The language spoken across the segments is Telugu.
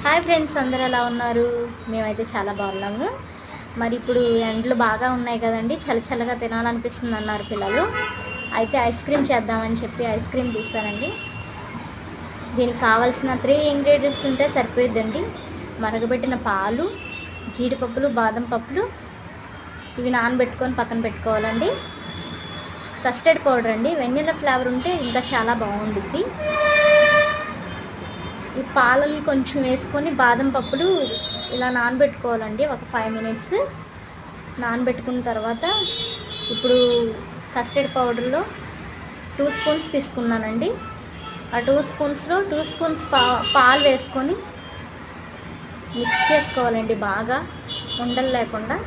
హాయ్ ఫ్రెండ్స్, అందరూ ఎలా ఉన్నారు? మేమైతే చాలా బాగున్నాము. మరి ఇప్పుడు ఎండలు బాగా ఉన్నాయి కదండి, చల్లగా తినాలనిపిస్తుంది అన్నారు పిల్లలు. అయితే ఐస్ క్రీమ్ చేద్దామని చెప్పి ఐస్ క్రీమ్ తీసానండి. దీనికి కావాల్సిన 3 ఇంగ్రీడియంట్స్ ఉంటే సరిపోయిద్దండి. మరగబెట్టిన పాలు, జీడిపప్పులు, బాదం పప్పులు, ఇవి నానబెట్టుకొని పక్కన పెట్టుకోవాలండి. కస్టర్డ్ పౌడర్ అండి, వెన్నెలా ఫ్లేవర్ ఉంటే ఇంకా చాలా బాగుంటుంది. ఈ పాలలు కొంచెం వేసుకొని బాదం పప్పులు ఇలా నానబెట్టుకోవాలండి. ఒక 5 మినిట్స్ నానబెట్టుకున్న తర్వాత ఇప్పుడు కస్టర్డ్ పౌడర్లో 2 స్పూన్స్ తీసుకున్నానండి. ఆ 2 స్పూన్స్లో 2 స్పూన్స్ పాలు వేసుకొని మిక్స్ చేసుకోవాలండి. బాగా ఉండలు లేకుండా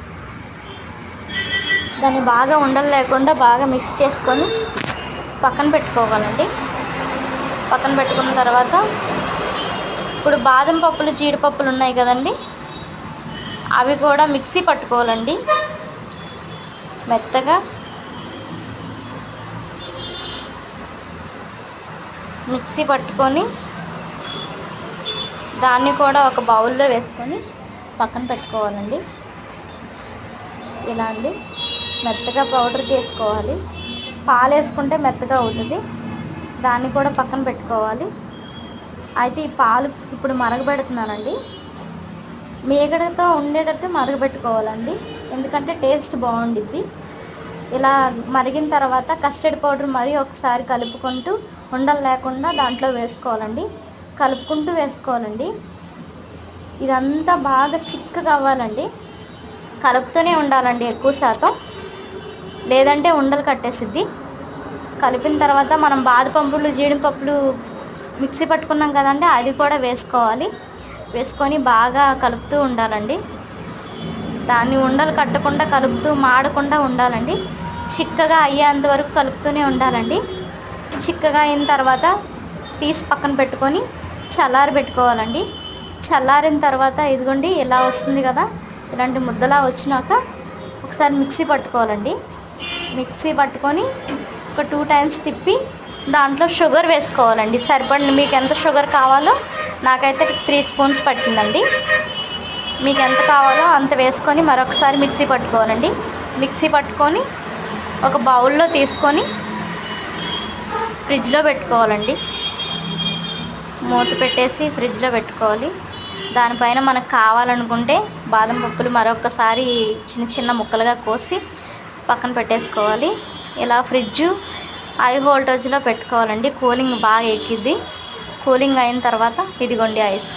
దాన్ని బాగా మిక్స్ చేసుకొని పక్కన పెట్టుకోవాలండి. పక్కన పెట్టుకున్న తర్వాత ఇప్పుడు బాదం పప్పులు, జీడిపప్పులు ఉన్నాయి కదండి, అవి కూడా మిక్సీ పట్టుకోవాలండి. మెత్తగా మిక్సీ పట్టుకొని దాన్ని కూడా ఒక బౌల్లో వేసుకొని పక్కన పెట్టుకోవాలండి. ఇలా అండి మెత్తగా పౌడర్ చేసుకోవాలి. పాలు వేసుకుంటే మెత్తగా అవుతుంది. దాన్ని కూడా పక్కన పెట్టుకోవాలి. అయితే ఈ పాలు ఇప్పుడు మరగబెడుతున్నానండి. మీగడతో ఉండేటట్టు మరగబెట్టుకోవాలండి, ఎందుకంటే టేస్ట్ బాగుండిద్ది. ఇలా మరిగిన తర్వాత కస్టర్డ్ పౌడర్ మరి ఒకసారి కలుపుకుంటూ ఉండలు లేకుండా దాంట్లో వేసుకోవాలండి. కలుపుకుంటూ వేసుకోవాలండి. ఇదంతా బాగా చిక్కగా అవ్వాలండి. కలుపుతూనే ఉండాలండి ఎక్కువ శాతం, లేదంటే ఉండలు కట్టేసిద్ది. కలిపిన తర్వాత మనం బాదపప్పులు, జీడిపప్పులు మిక్సీ పట్టుకున్నాం కదండి, అది కూడా వేసుకోవాలి. వేసుకొని బాగా కలుపుతూ ఉండాలండి. దాన్ని ఉండలు కట్టకుండా కలుపుతూ మాడకుండా ఉండాలండి. చిక్కగా అయ్యేంత వరకు కలుపుతూనే ఉండాలండి. చిక్కగా అయిన తర్వాత తీసి పక్కన పెట్టుకొని చల్లారి పెట్టుకోవాలండి. చల్లారిన తర్వాత ఇదిగోండి ఇలా వస్తుంది కదా, ఇలాంటి ముద్దలా వచ్చినాక ఒకసారి మిక్సీ పట్టుకోవాలండి. మిక్సీ పట్టుకొని ఒక 2 టైమ్స్ తిప్పి దాంట్లో షుగర్ వేసుకోవాలండి. సరిపడిన మీకు ఎంత షుగర్ కావాలో, నాకైతే 3 స్పూన్స్ పట్టిందండి. మీకు ఎంత కావాలో అంత వేసుకొని మరొకసారి మిక్సీ పట్టుకోవాలండి. మిక్సీ పట్టుకొని ఒక బౌల్లో తీసుకొని ఫ్రిడ్జ్లో పెట్టుకోవాలండి. మూత పెట్టేసి ఫ్రిడ్జ్లో పెట్టుకోవాలి. దానిపైన మనకు కావాలనుకుంటే బాదం పప్పులు మరొకసారి చిన్న ముక్కలుగా కోసి పక్కన పెట్టేసుకోవాలి. ఇలా ఫ్రిడ్జు హై వోల్టేజ్లో పెట్టుకోవాలండి. కూలింగ్ బాగా ఎక్కిద్ది. కూలింగ్ అయిన తర్వాత ఇదిగోండి ఐస్ క్రీమ్.